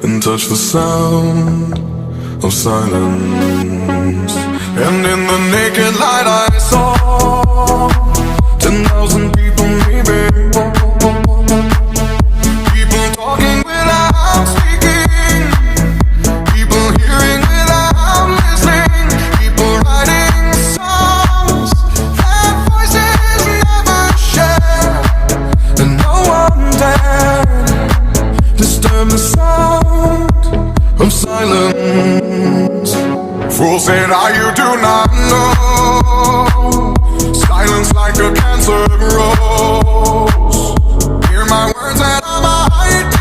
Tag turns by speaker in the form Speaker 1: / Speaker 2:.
Speaker 1: and touch the sound of silence. And in the naked light I saw 10,000 people maybe, people talking without speaking, people hearing without listening, people writing songs that voices never share, and no one dared disturb the sound of silence. Fools say now you do not know, silence like a cancer grows. Hear my words and I'm a height